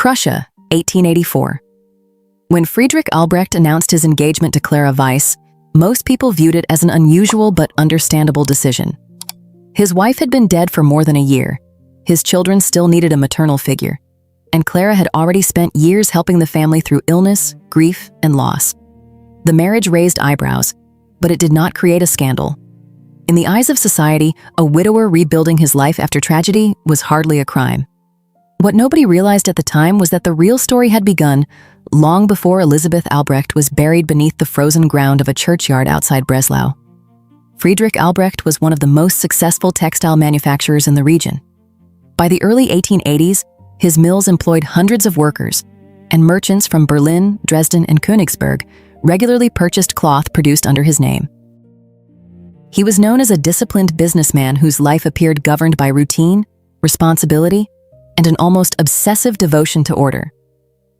Prussia, 1884. When Friedrich Albrecht announced his engagement to Clara Weiss, most people viewed it as an unusual but understandable decision. His wife had been dead for more than a year. His children still needed a maternal figure, and Clara had already spent years helping the family through illness, grief, and loss. The marriage raised eyebrows, but it did not create a scandal. In the eyes of society, a widower rebuilding his life after tragedy was hardly a crime. What nobody realized at the time was that the real story had begun long before Elisabeth Albrecht was buried beneath the frozen ground of a churchyard outside Breslau. Friedrich Albrecht was one of the most successful textile manufacturers in the region. By the early 1880s, his mills employed hundreds of workers, and merchants from Berlin, Dresden, and Königsberg regularly purchased cloth produced under his name. He was known as a disciplined businessman whose life appeared governed by routine, responsibility, and an almost obsessive devotion to order.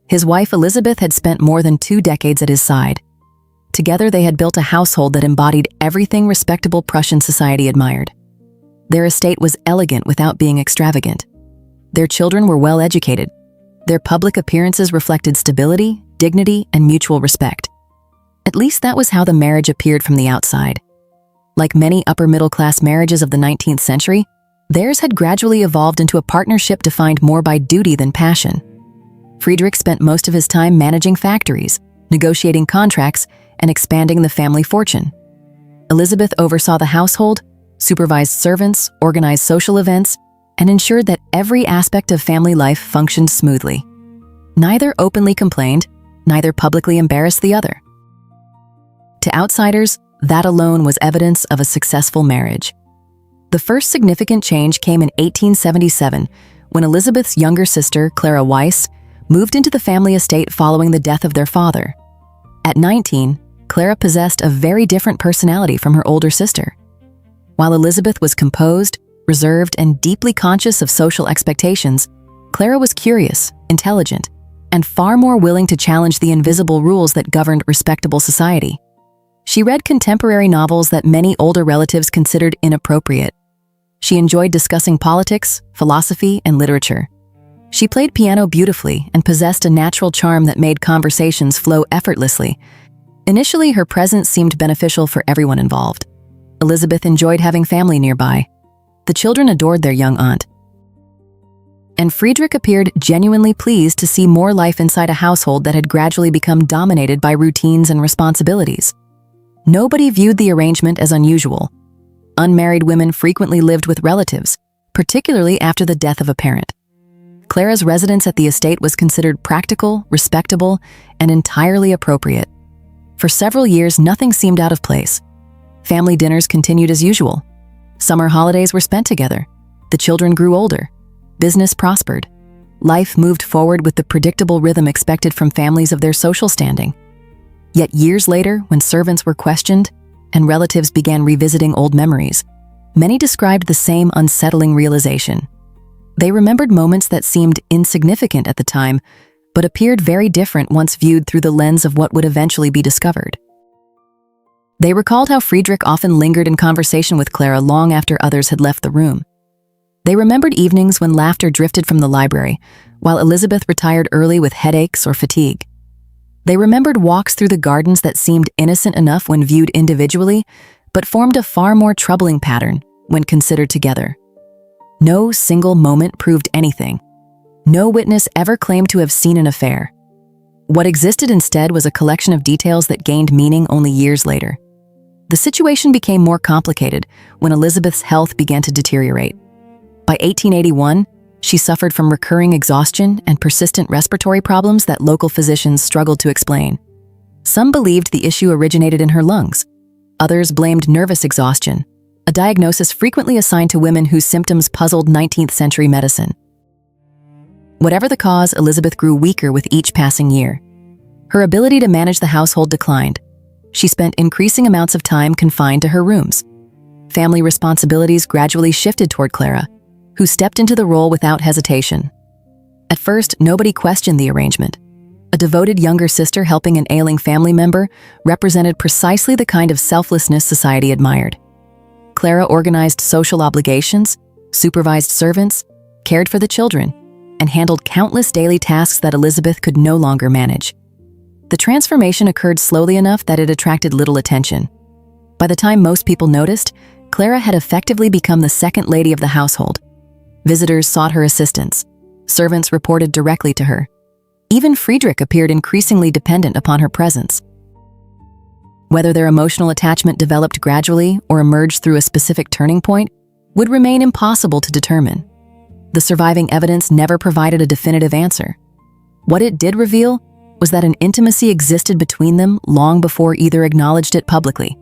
His wife Elisabeth had spent more than 2 decades at his side. Together they had built a household that embodied everything respectable Prussian society admired. Their estate was elegant without being extravagant. Their children were well educated. Their public appearances reflected stability, dignity, and mutual respect. At least that was how the marriage appeared from the outside. Like many upper-middle-class marriages of the 19th century, theirs had gradually evolved into a partnership defined more by duty than passion. Friedrich spent most of his time managing factories, negotiating contracts, and expanding the family fortune. Elisabeth oversaw the household, supervised servants, organized social events, and ensured that every aspect of family life functioned smoothly. Neither openly complained, neither publicly embarrassed the other. To outsiders, that alone was evidence of a successful marriage. The first significant change came in 1877, when Elisabeth's younger sister, Clara Weiss, moved into the family estate following the death of their father. At 19, Clara possessed a very different personality from her older sister. While Elisabeth was composed, reserved, and deeply conscious of social expectations, Clara was curious, intelligent, and far more willing to challenge the invisible rules that governed respectable society. She read contemporary novels that many older relatives considered inappropriate. She enjoyed discussing politics, philosophy, and literature. She played piano beautifully and possessed a natural charm that made conversations flow effortlessly. Initially, her presence seemed beneficial for everyone involved. Elisabeth enjoyed having family nearby. The children adored their young aunt. And Friedrich appeared genuinely pleased to see more life inside a household that had gradually become dominated by routines and responsibilities. Nobody viewed the arrangement as unusual. Unmarried women frequently lived with relatives, particularly after the death of a parent. Clara's residence at the estate was considered practical, respectable, and entirely appropriate. For several years, nothing seemed out of place. Family dinners continued as usual. Summer holidays were spent together. The children grew older. Business prospered. Life moved forward with the predictable rhythm expected from families of their social standing. Yet years later, when servants were questioned and relatives began revisiting old memories, many described the same unsettling realization. They remembered moments that seemed insignificant at the time, but appeared very different once viewed through the lens of what would eventually be discovered. They recalled how Friedrich often lingered in conversation with Clara long after others had left the room. They remembered evenings when laughter drifted from the library, while Elisabeth retired early with headaches or fatigue. They remembered walks through the gardens that seemed innocent enough when viewed individually, but formed a far more troubling pattern when considered together. No single moment proved anything. No witness ever claimed to have seen an affair. What existed instead was a collection of details that gained meaning only years later. The situation became more complicated when Elisabeth's health began to deteriorate. By 1881, she suffered from recurring exhaustion and persistent respiratory problems that local physicians struggled to explain. Some believed the issue originated in her lungs. Others blamed nervous exhaustion, a diagnosis frequently assigned to women whose symptoms puzzled 19th century medicine. Whatever the cause, Elisabeth grew weaker with each passing year. Her ability to manage the household declined. She spent increasing amounts of time confined to her rooms. Family responsibilities gradually shifted toward Clara, who stepped into the role without hesitation. At first, nobody questioned the arrangement. A devoted younger sister helping an ailing family member represented precisely the kind of selflessness society admired. Clara organized social obligations, supervised servants, cared for the children, and handled countless daily tasks that Elisabeth could no longer manage. The transformation occurred slowly enough that it attracted little attention. By the time most people noticed, Clara had effectively become the second lady of the household. Visitors sought her assistance. Servants reported directly to her. Even Friedrich appeared increasingly dependent upon her presence. Whether their emotional attachment developed gradually or emerged through a specific turning point would remain impossible to determine. The surviving evidence never provided a definitive answer. What it did reveal was that an intimacy existed between them long before either acknowledged it publicly.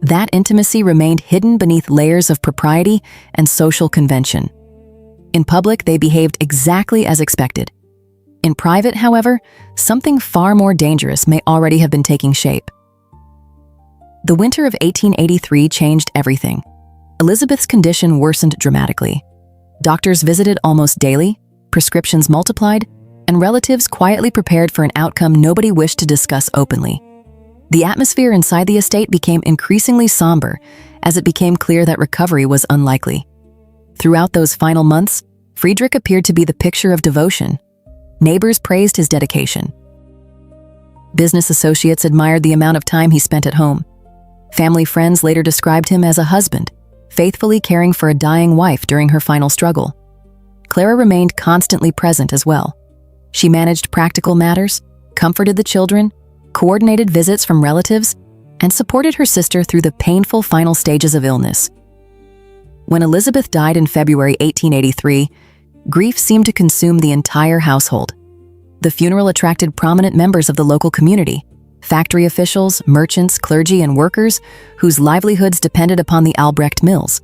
That intimacy remained hidden beneath layers of propriety and social convention. In public, they behaved exactly as expected. In private, however, something far more dangerous may already have been taking shape. The winter of 1883 changed everything. Elisabeth's condition worsened dramatically. Doctors visited almost daily, prescriptions multiplied, and relatives quietly prepared for an outcome nobody wished to discuss openly. The atmosphere inside the estate became increasingly somber as it became clear that recovery was unlikely. Throughout those final months, Friedrich appeared to be the picture of devotion. Neighbors praised his dedication. Business associates admired the amount of time he spent at home. Family friends later described him as a husband, faithfully caring for a dying wife during her final struggle. Clara remained constantly present as well. She managed practical matters, comforted the children, coordinated visits from relatives, and supported her sister through the painful final stages of illness. When Elisabeth died in February 1883, grief seemed to consume the entire household. The funeral attracted prominent members of the local community, factory officials, merchants, clergy, and workers whose livelihoods depended upon the Albrecht mills.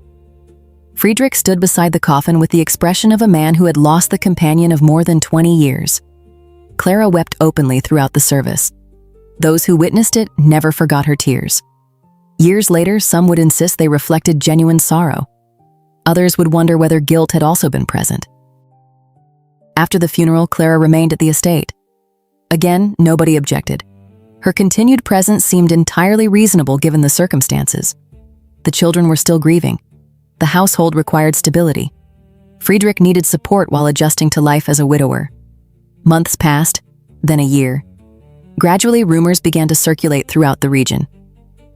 Friedrich stood beside the coffin with the expression of a man who had lost the companion of more than 20 years. Clara wept openly throughout the service. Those who witnessed it never forgot her tears. Years later, some would insist they reflected genuine sorrow. Others would wonder whether guilt had also been present. After the funeral, Clara remained at the estate. Again, nobody objected. Her continued presence seemed entirely reasonable given the circumstances. The children were still grieving. The household required stability. Friedrich needed support while adjusting to life as a widower. Months passed, then a year. Gradually, rumors began to circulate throughout the region.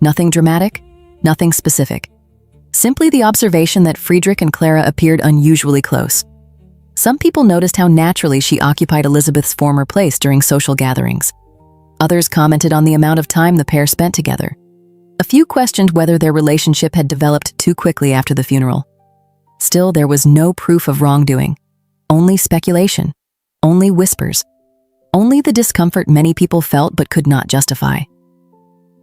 Nothing dramatic, nothing specific. Simply the observation that Friedrich and Clara appeared unusually close. Some people noticed how naturally she occupied Elisabeth's former place during social gatherings. Others commented on the amount of time the pair spent together. A few questioned whether their relationship had developed too quickly after the funeral. Still, there was no proof of wrongdoing. Only speculation. Only whispers. Only the discomfort many people felt but could not justify.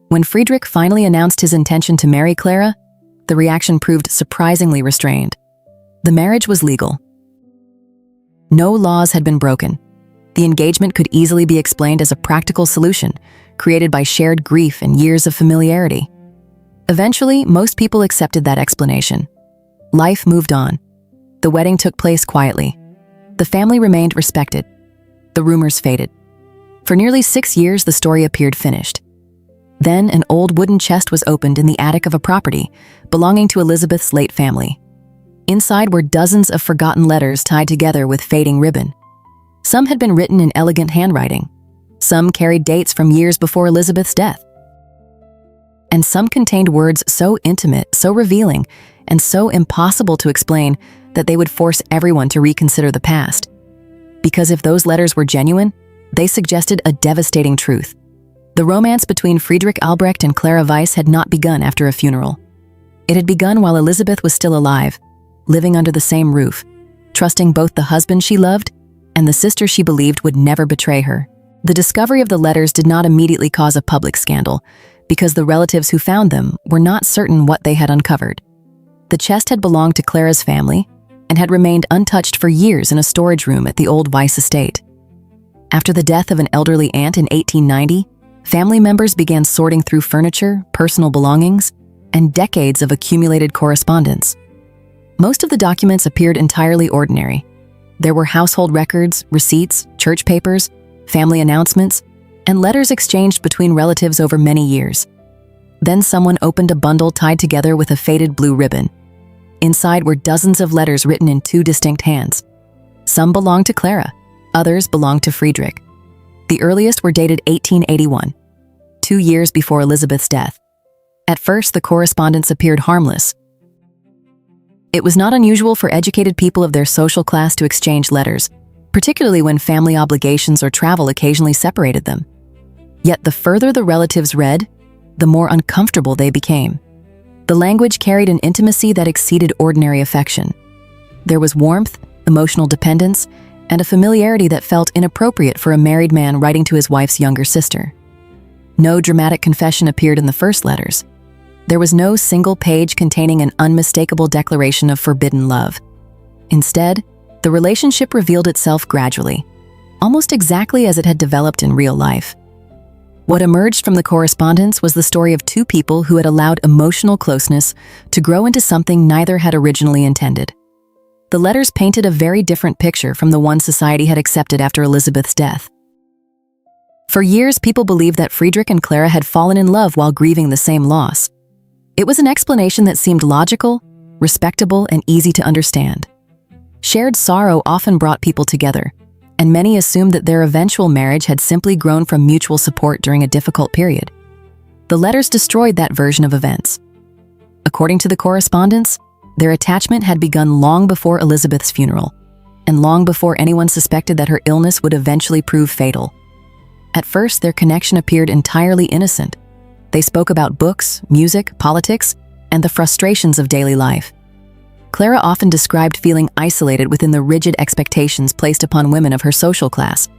When Friedrich finally announced his intention to marry Clara, the reaction proved surprisingly restrained. The marriage was legal. No laws had been broken. The engagement could easily be explained as a practical solution, created by shared grief and years of familiarity. Eventually, most people accepted that explanation. Life moved on. The wedding took place quietly. The family remained respected. The rumors faded. For nearly 6 years, the story appeared finished. Then, an old wooden chest was opened in the attic of a property belonging to Elisabeth's late family. Inside were dozens of forgotten letters tied together with fading ribbon. Some had been written in elegant handwriting. Some carried dates from years before Elisabeth's death. And some contained words so intimate, so revealing, and so impossible to explain that they would force everyone to reconsider the past. Because if those letters were genuine, they suggested a devastating truth. The romance between Friedrich Albrecht and Clara Weiss had not begun after a funeral. It had begun while Elisabeth was still alive, living under the same roof, trusting both the husband she loved and the sister she believed would never betray her. The discovery of the letters did not immediately cause a public scandal, because the relatives who found them were not certain what they had uncovered. The chest had belonged to Clara's family and had remained untouched for years in a storage room at the old Weiss estate. After the death of an elderly aunt in 1890, family members began sorting through furniture, personal belongings, and decades of accumulated correspondence. Most of the documents appeared entirely ordinary. There were household records, receipts, church papers, family announcements, and letters exchanged between relatives over many years. Then someone opened a bundle tied together with a faded blue ribbon. Inside were dozens of letters written in 2 distinct hands. Some belonged to Clara, others belonged to Friedrich. The earliest were dated 1881, 2 years before Elisabeth's death. At first, the correspondence appeared harmless. It was not unusual for educated people of their social class to exchange letters, particularly when family obligations or travel occasionally separated them. Yet the further the relatives read, the more uncomfortable they became. The language carried an intimacy that exceeded ordinary affection. There was warmth, emotional dependence, and a familiarity that felt inappropriate for a married man writing to his wife's younger sister. No dramatic confession appeared in the first letters. There was no single page containing an unmistakable declaration of forbidden love. Instead, the relationship revealed itself gradually, almost exactly as it had developed in real life. What emerged from the correspondence was the story of two people who had allowed emotional closeness to grow into something neither had originally intended. The letters painted a very different picture from the one society had accepted after Elisabeth's death. For years, people believed that Friedrich and Clara had fallen in love while grieving the same loss. It was an explanation that seemed logical, respectable, and easy to understand. Shared sorrow often brought people together, and many assumed that their eventual marriage had simply grown from mutual support during a difficult period. The letters destroyed that version of events. According to the correspondence, their attachment had begun long before Elisabeth's funeral, and long before anyone suspected that her illness would eventually prove fatal. At first, their connection appeared entirely innocent. They spoke about books, music, politics, and the frustrations of daily life. Clara often described feeling isolated within the rigid expectations placed upon women of her social class,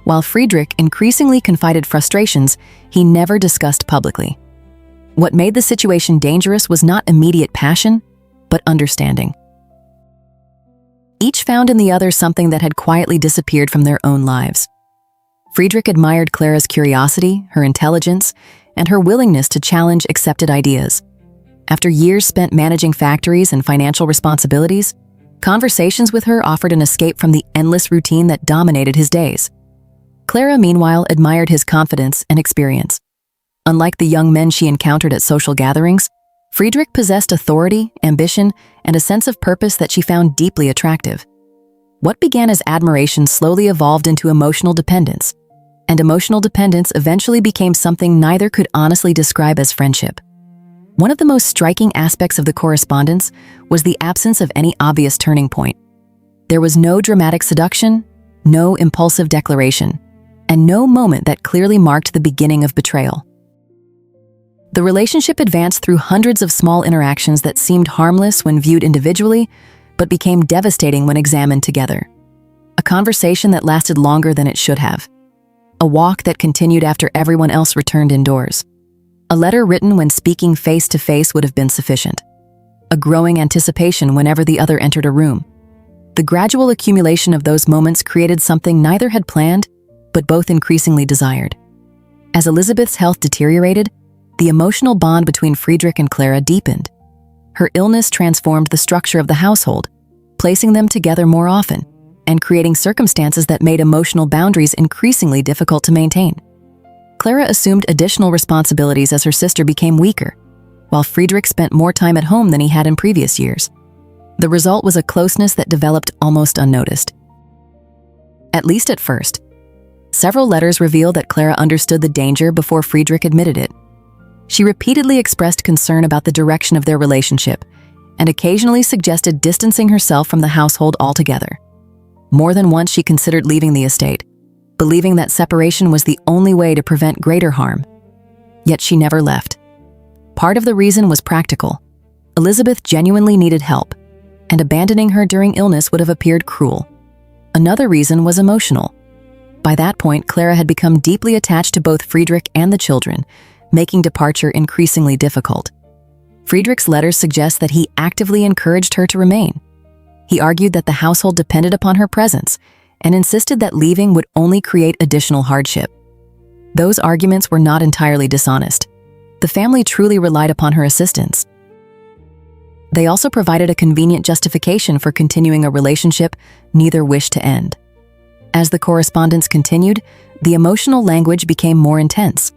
while Friedrich increasingly confided frustrations he never discussed publicly. What made the situation dangerous was not immediate passion, but understanding. Each found in the other something that had quietly disappeared from their own lives. Friedrich admired Clara's curiosity, her intelligence, and her willingness to challenge accepted ideas. After years spent managing factories and financial responsibilities, conversations with her offered an escape from the endless routine that dominated his days. Clara, meanwhile, admired his confidence and experience. Unlike the young men she encountered at social gatherings, Friedrich possessed authority, ambition, and a sense of purpose that she found deeply attractive. What began as admiration slowly evolved into emotional dependence, and emotional dependence eventually became something neither could honestly describe as friendship. One of the most striking aspects of the correspondence was the absence of any obvious turning point. There was no dramatic seduction, no impulsive declaration, and no moment that clearly marked the beginning of betrayal. The relationship advanced through hundreds of small interactions that seemed harmless when viewed individually, but became devastating when examined together. A conversation that lasted longer than it should have. A walk that continued after everyone else returned indoors. A letter written when speaking face-to-face would have been sufficient. A growing anticipation whenever the other entered a room. The gradual accumulation of those moments created something neither had planned, but both increasingly desired. As Elisabeth's health deteriorated, the emotional bond between Friedrich and Clara deepened. Her illness transformed the structure of the household, placing them together more often, and creating circumstances that made emotional boundaries increasingly difficult to maintain. Clara assumed additional responsibilities as her sister became weaker, while Friedrich spent more time at home than he had in previous years. The result was a closeness that developed almost unnoticed. At least at first. Several letters reveal that Clara understood the danger before Friedrich admitted it. She repeatedly expressed concern about the direction of their relationship, and occasionally suggested distancing herself from the household altogether. More than once she considered leaving the estate, believing that separation was the only way to prevent greater harm. Yet she never left. Part of the reason was practical. Elisabeth genuinely needed help, and abandoning her during illness would have appeared cruel. Another reason was emotional. By that point, Clara had become deeply attached to both Friedrich and the children, making departure increasingly difficult. Friedrich's letters suggest that he actively encouraged her to remain. He argued that the household depended upon her presence, and insisted that leaving would only create additional hardship. Those arguments were not entirely dishonest. The family truly relied upon her assistance. They also provided a convenient justification for continuing a relationship neither wished to end. As the correspondence continued, the emotional language became more intense.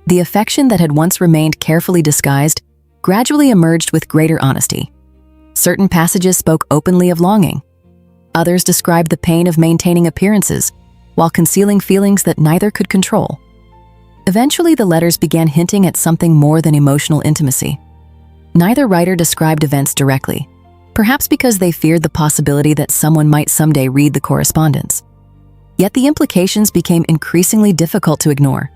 The affection that had once remained carefully disguised gradually emerged with greater honesty. Certain passages spoke openly of longing. Others described the pain of maintaining appearances while concealing feelings that neither could control. Eventually, the letters began hinting at something more than emotional intimacy. Neither writer described events directly, perhaps because they feared the possibility that someone might someday read the correspondence. Yet the implications became increasingly difficult to ignore.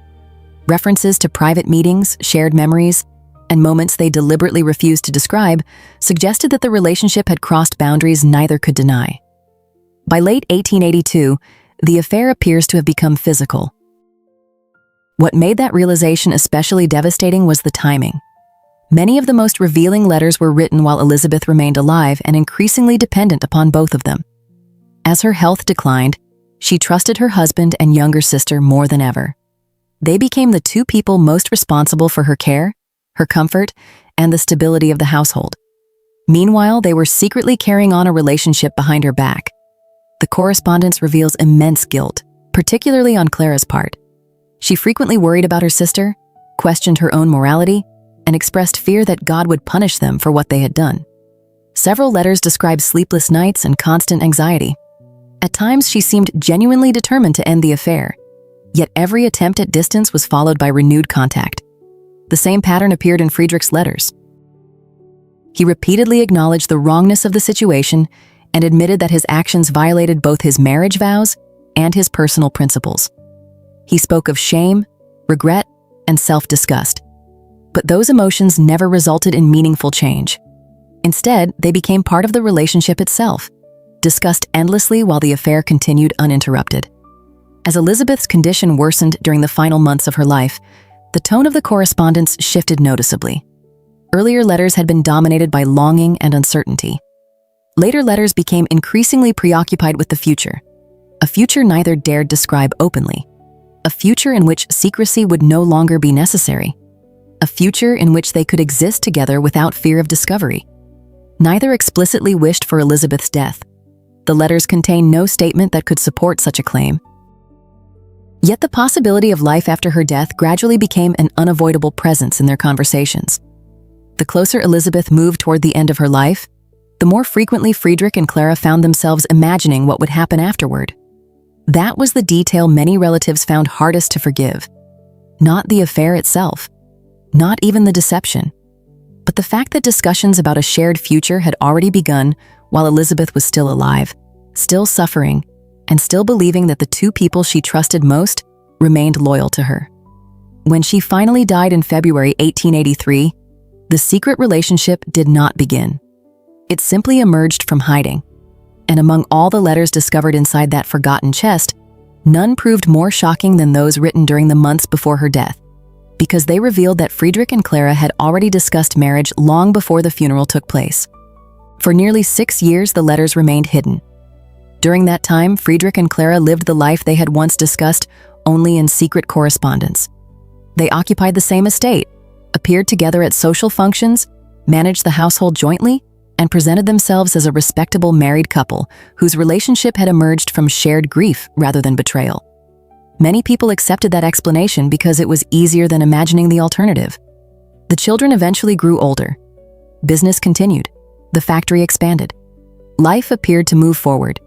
References to private meetings, shared memories, and moments they deliberately refused to describe suggested that the relationship had crossed boundaries neither could deny. By late 1882, the affair appears to have become physical. What made that realization especially devastating was the timing. Many of the most revealing letters were written while Elisabeth remained alive and increasingly dependent upon both of them. As her health declined, she trusted her husband and younger sister more than ever. They became the two people most responsible for her care, her comfort, and the stability of the household. Meanwhile, they were secretly carrying on a relationship behind her back. The correspondence reveals immense guilt, particularly on Clara's part. She frequently worried about her sister, questioned her own morality, and expressed fear that God would punish them for what they had done. Several letters describe sleepless nights and constant anxiety. At times, she seemed genuinely determined to end the affair, yet every attempt at distance was followed by renewed contact. The same pattern appeared in Friedrich's letters. He repeatedly acknowledged the wrongness of the situation and admitted that his actions violated both his marriage vows and his personal principles. He spoke of shame, regret, and self-disgust. But those emotions never resulted in meaningful change. Instead, they became part of the relationship itself, discussed endlessly while the affair continued uninterrupted. As Elisabeth's condition worsened during the final months of her life, the tone of the correspondence shifted noticeably. Earlier letters had been dominated by longing and uncertainty. Later letters became increasingly preoccupied with the future, a future neither dared describe openly, a future in which secrecy would no longer be necessary, a future in which they could exist together without fear of discovery. Neither explicitly wished for Elisabeth's death. The letters contain no statement that could support such a claim. Yet the possibility of life after her death gradually became an unavoidable presence in their conversations. The closer Elisabeth moved toward the end of her life, the more frequently Friedrich and Clara found themselves imagining what would happen afterward. That was the detail many relatives found hardest to forgive. Not the affair itself, not even the deception, but the fact that discussions about a shared future had already begun while Elisabeth was still alive, still suffering, and still believing that the two people she trusted most remained loyal to her. When she finally died in February 1883, the secret relationship did not begin. It simply emerged from hiding. And among all the letters discovered inside that forgotten chest, none proved more shocking than those written during the months before her death, because they revealed that Friedrich and Clara had already discussed marriage long before the funeral took place. For nearly 6 years, the letters remained hidden. During that time, Friedrich and Clara lived the life they had once discussed only in secret correspondence. They occupied the same estate, appeared together at social functions, managed the household jointly, and presented themselves as a respectable married couple whose relationship had emerged from shared grief rather than betrayal. Many people accepted that explanation because it was easier than imagining the alternative. The children eventually grew older. Business continued. The factory expanded. Life appeared to move forward.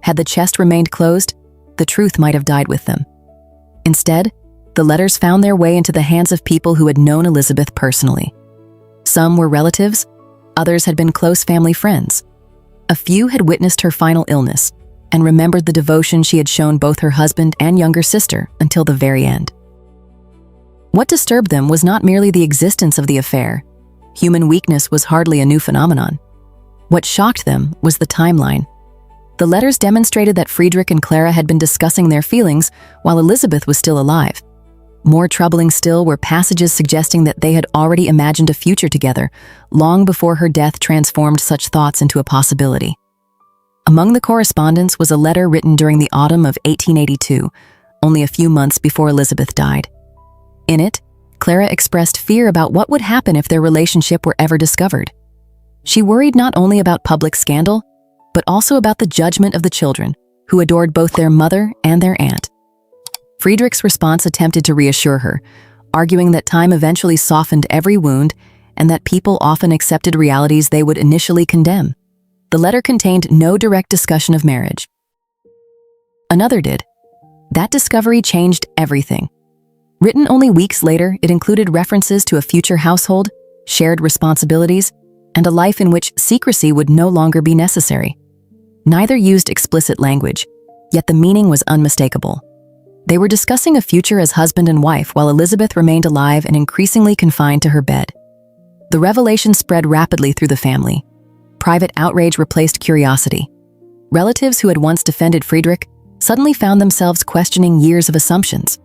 Had the chest remained closed, the truth might have died with them. Instead, the letters found their way into the hands of people who had known Elisabeth personally. Some were relatives, others had been close family friends. A few had witnessed her final illness and remembered the devotion she had shown both her husband and younger sister until the very end. What disturbed them was not merely the existence of the affair. Human weakness was hardly a new phenomenon. What shocked them was the timeline. The letters demonstrated that Friedrich and Clara had been discussing their feelings while Elisabeth was still alive. More troubling still were passages suggesting that they had already imagined a future together, long before her death transformed such thoughts into a possibility. Among the correspondence was a letter written during the autumn of 1882, only a few months before Elisabeth died. In it, Clara expressed fear about what would happen if their relationship were ever discovered. She worried not only about public scandal, but also about the judgment of the children, who adored both their mother and their aunt. Friedrich's response attempted to reassure her, arguing that time eventually softened every wound and that people often accepted realities they would initially condemn. The letter contained no direct discussion of marriage. Another did. That discovery changed everything. Written only weeks later, it included references to a future household, shared responsibilities, and a life in which secrecy would no longer be necessary. Neither used explicit language, yet the meaning was unmistakable. They were discussing a future as husband and wife while Elisabeth remained alive and increasingly confined to her bed. The revelation spread rapidly through the family. Private outrage replaced curiosity. Relatives who had once defended Friedrich suddenly found themselves questioning years of assumptions.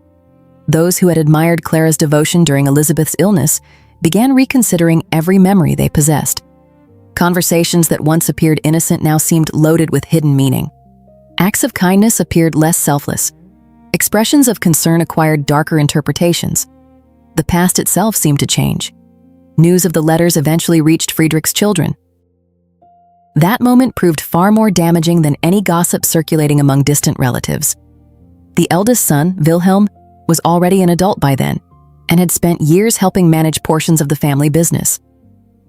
Those who had admired Clara's devotion during Elisabeth's illness began reconsidering every memory they possessed. Conversations that once appeared innocent now seemed loaded with hidden meaning. Acts of kindness appeared less selfless. Expressions of concern acquired darker interpretations. The past itself seemed to change. News of the letters eventually reached Friedrich's children. That moment proved far more damaging than any gossip circulating among distant relatives. The eldest son, Wilhelm, was already an adult by then and had spent years helping manage portions of the family business.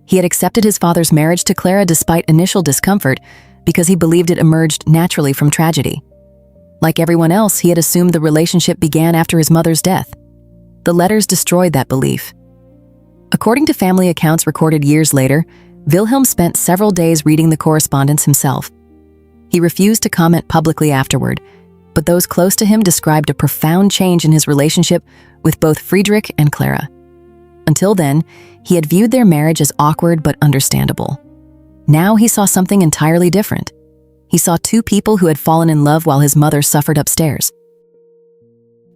He had accepted his father's marriage to Clara despite initial discomfort because he believed it emerged naturally from tragedy. Like everyone else, he had assumed the relationship began after his mother's death. The letters destroyed that belief. According to family accounts recorded years later, Wilhelm spent several days reading the correspondence himself. He refused to comment publicly afterward, but those close to him described a profound change in his relationship with both Friedrich and Clara. Until then, he had viewed their marriage as awkward but understandable. Now he saw something entirely different. He saw two people who had fallen in love while his mother suffered upstairs.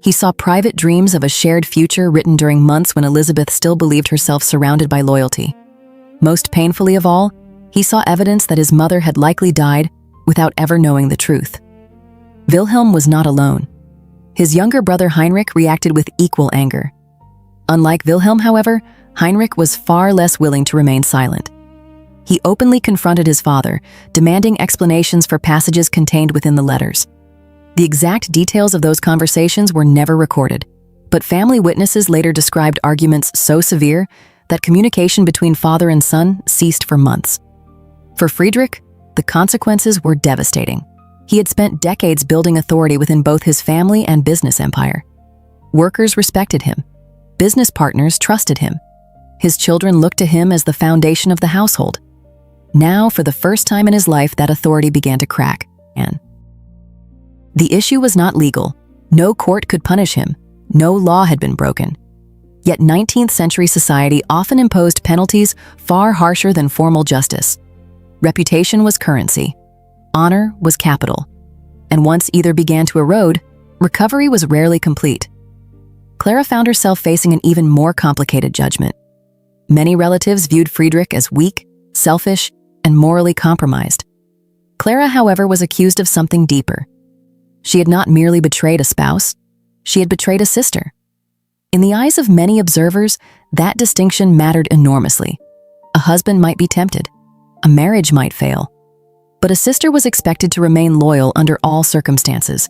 He saw private dreams of a shared future written during months when Elisabeth still believed herself surrounded by loyalty. Most painfully of all, he saw evidence that his mother had likely died without ever knowing the truth. Wilhelm was not alone. His younger brother Heinrich reacted with equal anger. Unlike Wilhelm, however, Heinrich was far less willing to remain silent. He openly confronted his father, demanding explanations for passages contained within the letters. The exact details of those conversations were never recorded, but family witnesses later described arguments so severe that communication between father and son ceased for months. For Friedrich, the consequences were devastating. He had spent decades building authority within both his family and business empire. Workers respected him. Business partners trusted him. His children looked to him as the foundation of the household. Now, for the first time in his life, that authority began to crack. The issue was not legal. No court could punish him. No law had been broken. Yet 19th century society often imposed penalties far harsher than formal justice. Reputation was currency. Honor was capital. And once either began to erode, recovery was rarely complete. Clara found herself facing an even more complicated judgment. Many relatives viewed Friedrich as weak, selfish, and morally compromised. Clara, however, was accused of something deeper. She had not merely betrayed a spouse, she had betrayed a sister. In the eyes of many observers, that distinction mattered enormously. A husband might be tempted, a marriage might fail, but a sister was expected to remain loyal under all circumstances.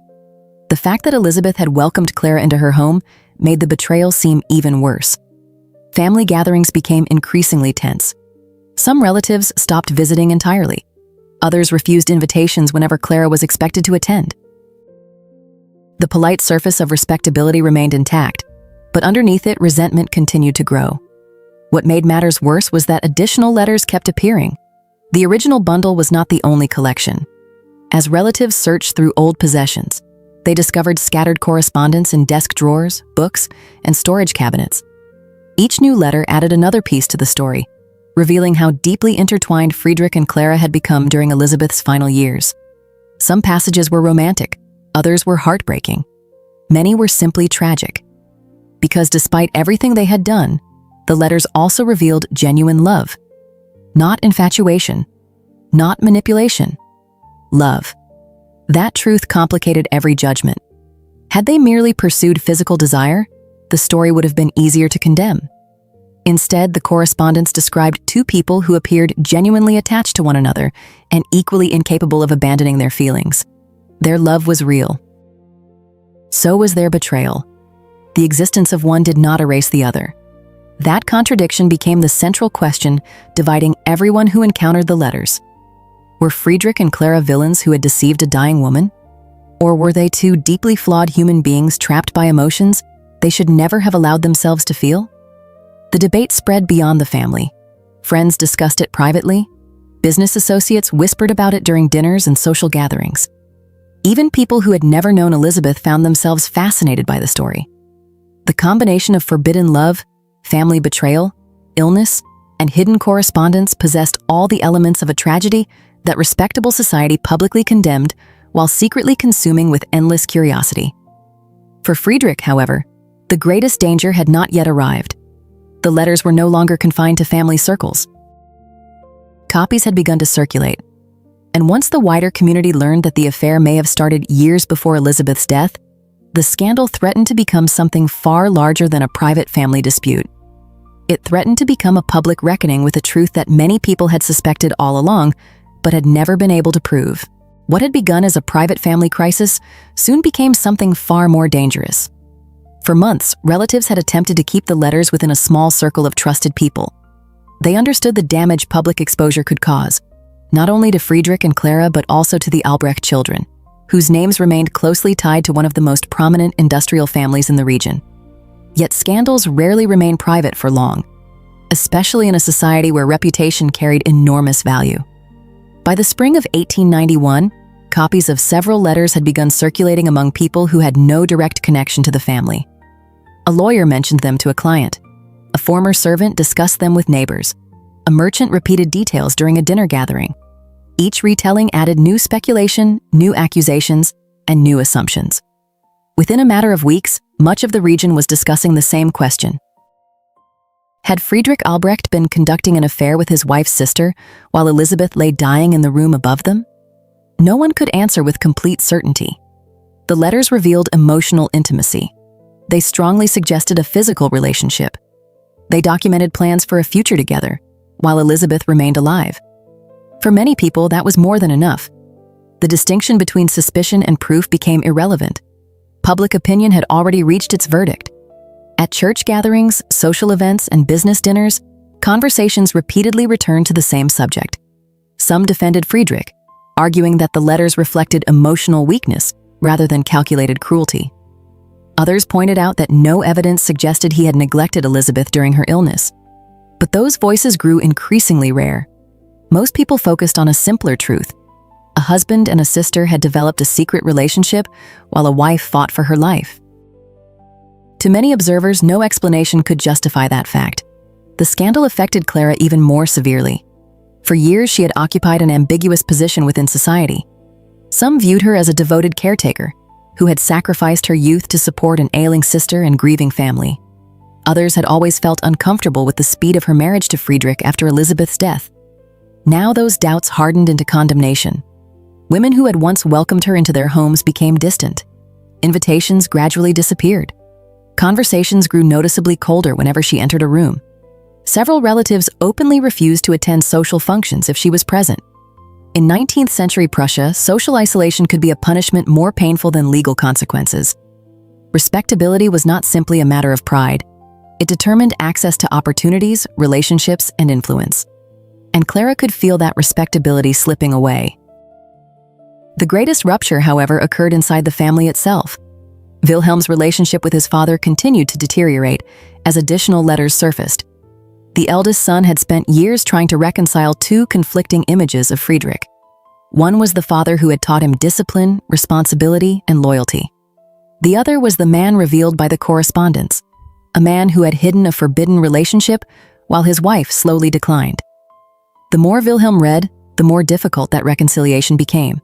The fact that Elisabeth had welcomed Clara into her home made the betrayal seem even worse. Family gatherings became increasingly tense. Some relatives stopped visiting entirely. Others refused invitations whenever Clara was expected to attend. The polite surface of respectability remained intact, but underneath it, resentment continued to grow. What made matters worse was that additional letters kept appearing. The original bundle was not the only collection. As relatives searched through old possessions, they discovered scattered correspondence in desk drawers, books, and storage cabinets. Each new letter added another piece to the story, revealing how deeply intertwined Friedrich and Clara had become during Elisabeth's final years. Some passages were romantic, others were heartbreaking. Many were simply tragic. Because despite everything they had done, the letters also revealed genuine love. Not infatuation, not manipulation. Love. That truth complicated every judgment. Had they merely pursued physical desire, the story would have been easier to condemn. Instead, the correspondence described two people who appeared genuinely attached to one another and equally incapable of abandoning their feelings. Their love was real. So was their betrayal. The existence of one did not erase the other. That contradiction became the central question dividing everyone who encountered the letters. Were Friedrich and Clara villains who had deceived a dying woman? Or were they two deeply flawed human beings trapped by emotions they should never have allowed themselves to feel? The debate spread beyond the family. Friends discussed it privately. Business associates whispered about it during dinners and social gatherings. Even people who had never known Elisabeth found themselves fascinated by the story. The combination of forbidden love, family betrayal, illness, and hidden correspondence possessed all the elements of a tragedy that respectable society publicly condemned while secretly consuming with endless curiosity. For Friedrich, however, the greatest danger had not yet arrived. The letters were no longer confined to family circles. Copies had begun to circulate, and once the wider community learned that the affair may have started years before Elisabeth's death, the scandal threatened to become something far larger than a private family dispute. It threatened to become a public reckoning with a truth that many people had suspected all along, but had never been able to prove. What had begun as a private family crisis soon became something far more dangerous. For months, relatives had attempted to keep the letters within a small circle of trusted people. They understood the damage public exposure could cause, not only to Friedrich and Clara but also to the Albrecht children, whose names remained closely tied to one of the most prominent industrial families in the region. Yet scandals rarely remain private for long, especially in a society where reputation carried enormous value. By the spring of 1891, copies of several letters had begun circulating among people who had no direct connection to the family. A lawyer mentioned them to a client. A former servant discussed them with neighbors. A merchant repeated details during a dinner gathering. Each retelling added new speculation, new accusations, and new assumptions. Within a matter of weeks, much of the region was discussing the same question. Had Friedrich Albrecht been conducting an affair with his wife's sister while Elisabeth lay dying in the room above them? No one could answer with complete certainty. The letters revealed emotional intimacy. They strongly suggested a physical relationship. They documented plans for a future together, while Elisabeth remained alive. For many people, that was more than enough. The distinction between suspicion and proof became irrelevant. Public opinion had already reached its verdict. At church gatherings, social events, and business dinners, conversations repeatedly returned to the same subject. Some defended Friedrich, arguing that the letters reflected emotional weakness rather than calculated cruelty. Others pointed out that no evidence suggested he had neglected Elisabeth during her illness. But those voices grew increasingly rare. Most people focused on a simpler truth. A husband and a sister had developed a secret relationship while a wife fought for her life. To many observers, no explanation could justify that fact. The scandal affected Clara even more severely. For years, she had occupied an ambiguous position within society. Some viewed her as a devoted caretaker, who had sacrificed her youth to support an ailing sister and grieving family. Others had always felt uncomfortable with the speed of her marriage to Friedrich after Elisabeth's death. Now those doubts hardened into condemnation. Women who had once welcomed her into their homes became distant. Invitations gradually disappeared. Conversations grew noticeably colder whenever she entered a room. Several relatives openly refused to attend social functions if she was present. In 19th century Prussia, social isolation could be a punishment more painful than legal consequences. Respectability was not simply a matter of pride. It determined access to opportunities, relationships, and influence. And Clara could feel that respectability slipping away. The greatest rupture, however, occurred inside the family itself. Wilhelm's relationship with his father continued to deteriorate as additional letters surfaced. The eldest son had spent years trying to reconcile two conflicting images of Friedrich. One was the father who had taught him discipline, responsibility, and loyalty. The other was the man revealed by the correspondence, a man who had hidden a forbidden relationship while his wife slowly declined. The more Wilhelm read, the more difficult that reconciliation became.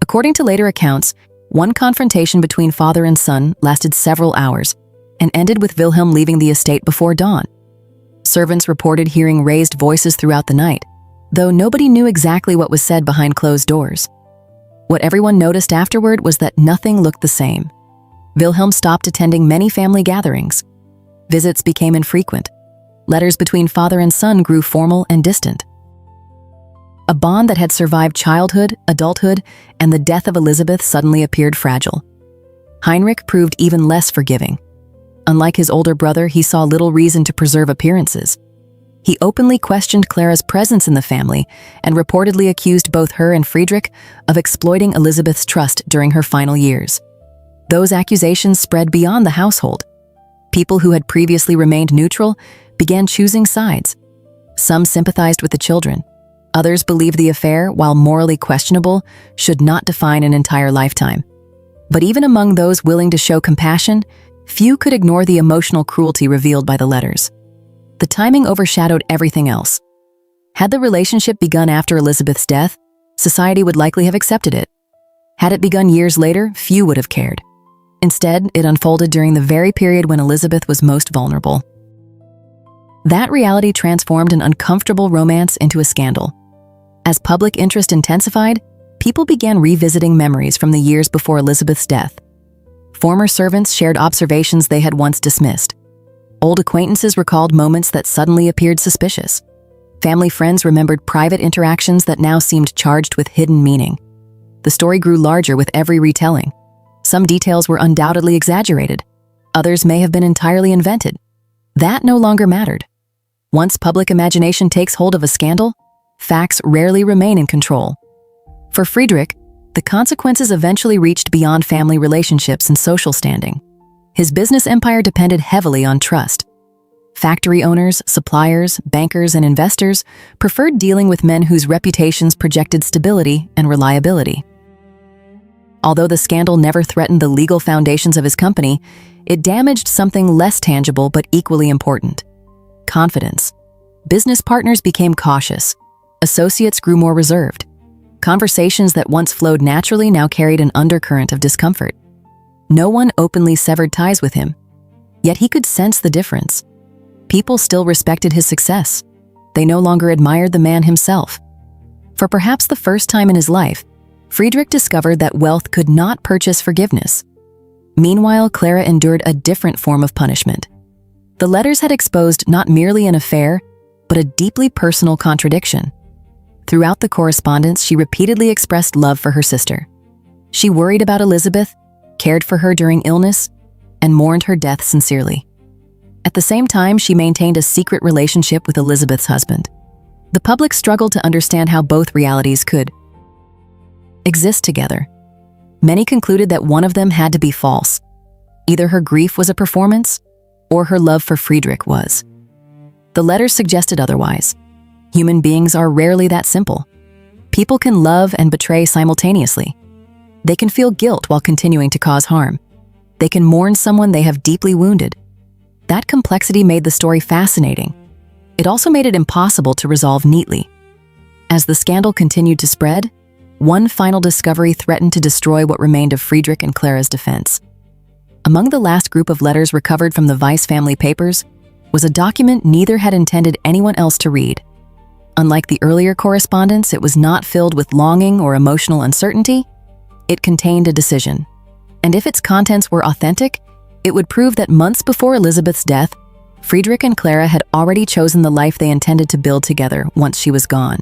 According to later accounts, one confrontation between father and son lasted several hours and ended with Wilhelm leaving the estate before dawn. Servants reported hearing raised voices throughout the night, though nobody knew exactly what was said behind closed doors. What everyone noticed afterward was that nothing looked the same. Wilhelm stopped attending many family gatherings. Visits became infrequent. Letters between father and son grew formal and distant. A bond that had survived childhood, adulthood, and the death of Elisabeth suddenly appeared fragile. Heinrich proved even less forgiving. Unlike his older brother, he saw little reason to preserve appearances. He openly questioned Clara's presence in the family and reportedly accused both her and Friedrich of exploiting Elisabeth's trust during her final years. Those accusations spread beyond the household. People who had previously remained neutral began choosing sides. Some sympathized with the children. Others believed the affair, while morally questionable, should not define an entire lifetime. But even among those willing to show compassion, few could ignore the emotional cruelty revealed by the letters. The timing overshadowed everything else. Had the relationship begun after Elisabeth's death, society would likely have accepted it. Had it begun years later, few would have cared. Instead, it unfolded during the very period when Elisabeth was most vulnerable. That reality transformed an uncomfortable romance into a scandal. As public interest intensified, people began revisiting memories from the years before Elisabeth's death. Former servants shared observations they had once dismissed. Old acquaintances recalled moments that suddenly appeared suspicious. Family friends remembered private interactions that now seemed charged with hidden meaning. The story grew larger with every retelling. Some details were undoubtedly exaggerated. Others may have been entirely invented. That no longer mattered. Once public imagination takes hold of a scandal, facts rarely remain in control. For Friedrich, the consequences eventually reached beyond family relationships and social standing. His business empire depended heavily on trust. Factory owners, suppliers, bankers, and investors preferred dealing with men whose reputations projected stability and reliability. Although the scandal never threatened the legal foundations of his company, it damaged something less tangible but equally important: confidence. Business partners became cautious. Associates grew more reserved. Conversations that once flowed naturally now carried an undercurrent of discomfort. No one openly severed ties with him, yet he could sense the difference. People still respected his success. They no longer admired the man himself. For perhaps the first time in his life, Friedrich discovered that wealth could not purchase forgiveness. Meanwhile, Clara endured a different form of punishment. The letters had exposed not merely an affair, but a deeply personal contradiction. Throughout the correspondence, she repeatedly expressed love for her sister. She worried about Elisabeth, cared for her during illness, and mourned her death sincerely. At the same time, she maintained a secret relationship with Elisabeth's husband. The public struggled to understand how both realities could exist together. Many concluded that one of them had to be false. Either her grief was a performance, or her love for Friedrich was. The letters suggested otherwise. Human beings are rarely that simple. People can love and betray simultaneously. They can feel guilt while continuing to cause harm. They can mourn someone they have deeply wounded. That complexity made the story fascinating. It also made it impossible to resolve neatly. As the scandal continued to spread, one final discovery threatened to destroy what remained of Friedrich and Clara's defense. Among the last group of letters recovered from the Weiss family papers was a document neither had intended anyone else to read. Unlike the earlier correspondence, it was not filled with longing or emotional uncertainty. It contained a decision. And if its contents were authentic, it would prove that months before Elisabeth's death, Friedrich and Clara had already chosen the life they intended to build together once she was gone.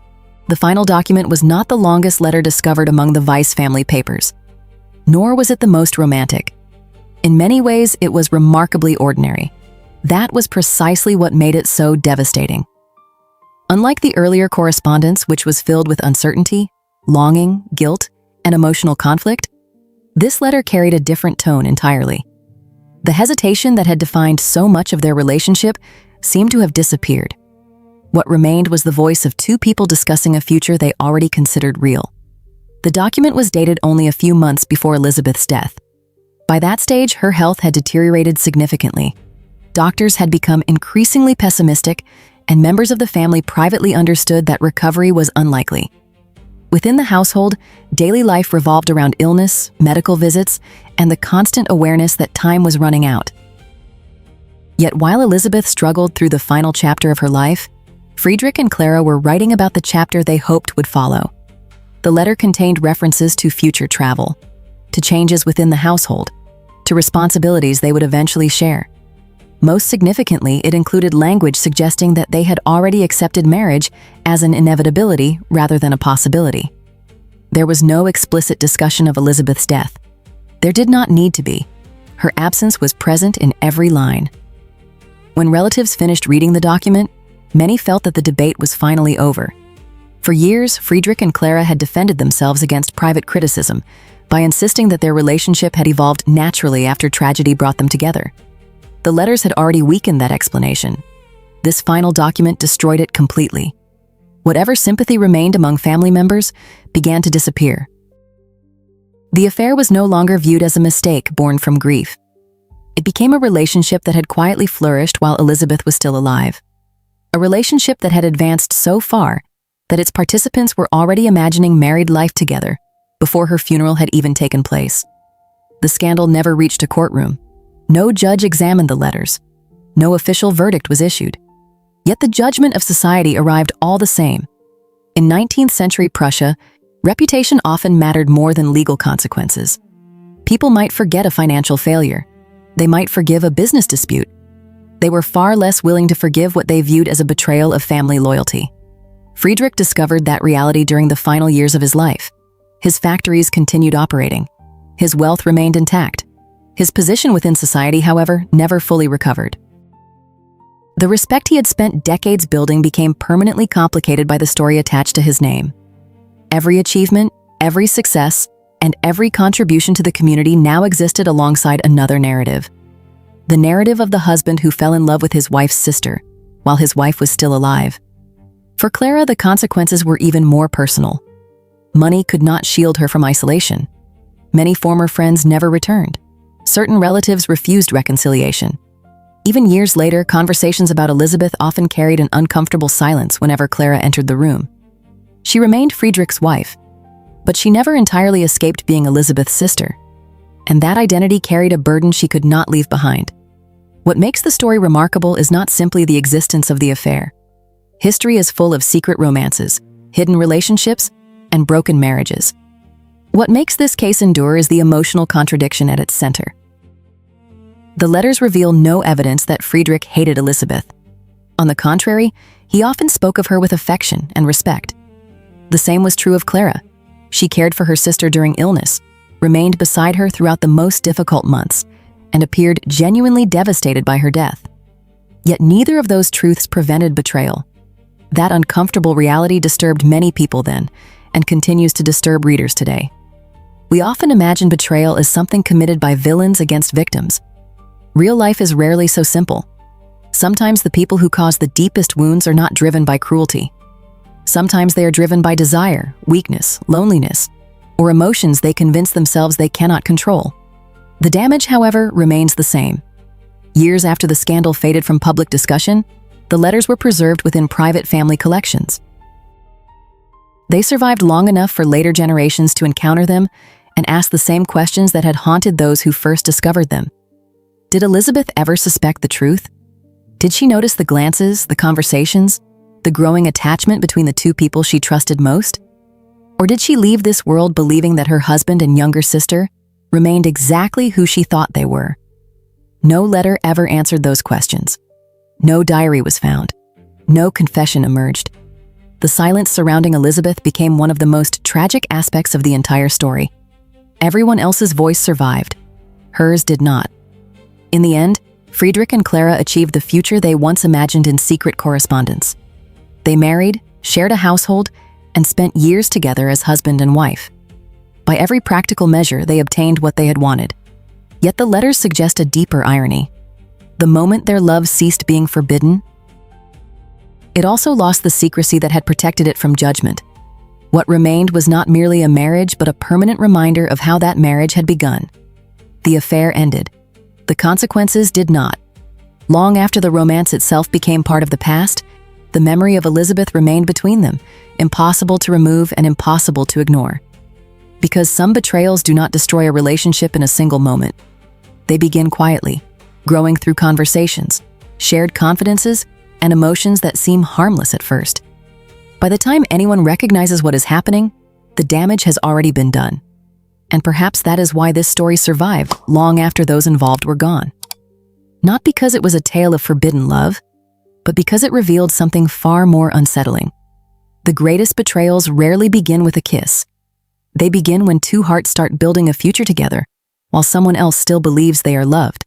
The final document was not the longest letter discovered among the Weiss family papers, nor was it the most romantic. In many ways, it was remarkably ordinary. That was precisely what made it so devastating. Unlike the earlier correspondence, which was filled with uncertainty, longing, guilt, and emotional conflict, this letter carried a different tone entirely. The hesitation that had defined so much of their relationship seemed to have disappeared. What remained was the voice of two people discussing a future they already considered real. The document was dated only a few months before Elisabeth's death. By that stage, her health had deteriorated significantly. Doctors had become increasingly pessimistic, and members of the family privately understood that recovery was unlikely. Within the household, daily life revolved around illness, medical visits, and the constant awareness that time was running out. Yet while Elisabeth struggled through the final chapter of her life, Friedrich and Clara were writing about the chapter they hoped would follow. The letter contained references to future travel, to changes within the household, to responsibilities they would eventually share. Most significantly, it included language suggesting that they had already accepted marriage as an inevitability rather than a possibility. There was no explicit discussion of Elisabeth's death. There did not need to be. Her absence was present in every line. When relatives finished reading the document, many felt that the debate was finally over. For years, Friedrich and Clara had defended themselves against private criticism by insisting that their relationship had evolved naturally after tragedy brought them together. The letters had already weakened that explanation. This final document destroyed it completely. Whatever sympathy remained among family members began to disappear. The affair was no longer viewed as a mistake born from grief. It became a relationship that had quietly flourished while Elisabeth was still alive. A relationship that had advanced so far that its participants were already imagining married life together before her funeral had even taken place. The scandal never reached a courtroom. No judge examined the letters. No official verdict was issued. Yet the judgment of society arrived all the same. In 19th century Prussia, reputation often mattered more than legal consequences. People might forget a financial failure. They might forgive a business dispute. They were far less willing to forgive what they viewed as a betrayal of family loyalty. Friedrich discovered that reality during the final years of his life. His factories continued operating. His wealth remained intact. His position within society, however, never fully recovered. The respect he had spent decades building became permanently complicated by the story attached to his name. Every achievement, every success, and every contribution to the community now existed alongside another narrative. The narrative of the husband who fell in love with his wife's sister, while his wife was still alive. For Clara, the consequences were even more personal. Money could not shield her from isolation. Many former friends never returned. Certain relatives refused reconciliation. Even years later, conversations about Elisabeth often carried an uncomfortable silence whenever Clara entered the room. She remained Friedrich's wife, but she never entirely escaped being Elisabeth's sister, and that identity carried a burden she could not leave behind. What makes the story remarkable is not simply the existence of the affair. History is full of secret romances, hidden relationships, and broken marriages. What makes this case endure is the emotional contradiction at its center. The letters reveal no evidence that Friedrich hated Elisabeth. On the contrary, he often spoke of her with affection and respect. The same was true of Clara. She cared for her sister during illness, remained beside her throughout the most difficult months, and appeared genuinely devastated by her death. Yet neither of those truths prevented betrayal. That uncomfortable reality disturbed many people then, and continues to disturb readers today. We often imagine betrayal as something committed by villains against victims. Real life is rarely so simple. Sometimes the people who cause the deepest wounds are not driven by cruelty. Sometimes they are driven by desire, weakness, loneliness, or emotions they convince themselves they cannot control. The damage, however, remains the same. Years after the scandal faded from public discussion, the letters were preserved within private family collections. They survived long enough for later generations to encounter them and ask the same questions that had haunted those who first discovered them. Did Elisabeth ever suspect the truth? Did she notice the glances, the conversations, the growing attachment between the two people she trusted most? Or did she leave this world believing that her husband and younger sister remained exactly who she thought they were? No letter ever answered those questions. No diary was found. No confession emerged. The silence surrounding Elisabeth became one of the most tragic aspects of the entire story. Everyone else's voice survived. Hers did not. In the end, Friedrich and Clara achieved the future they once imagined in secret correspondence. They married, shared a household, and spent years together as husband and wife. By every practical measure, they obtained what they had wanted. Yet the letters suggest a deeper irony. The moment their love ceased being forbidden, it also lost the secrecy that had protected it from judgment. What remained was not merely a marriage, but a permanent reminder of how that marriage had begun. The affair ended. The consequences did not. Long after the romance itself became part of the past, the memory of Elisabeth remained between them, impossible to remove and impossible to ignore. Because some betrayals do not destroy a relationship in a single moment. They begin quietly, growing through conversations, shared confidences, and emotions that seem harmless at first. By the time anyone recognizes what is happening, the damage has already been done. And perhaps that is why this story survived long after those involved were gone. Not because it was a tale of forbidden love, but because it revealed something far more unsettling. The greatest betrayals rarely begin with a kiss. They begin when two hearts start building a future together, while someone else still believes they are loved.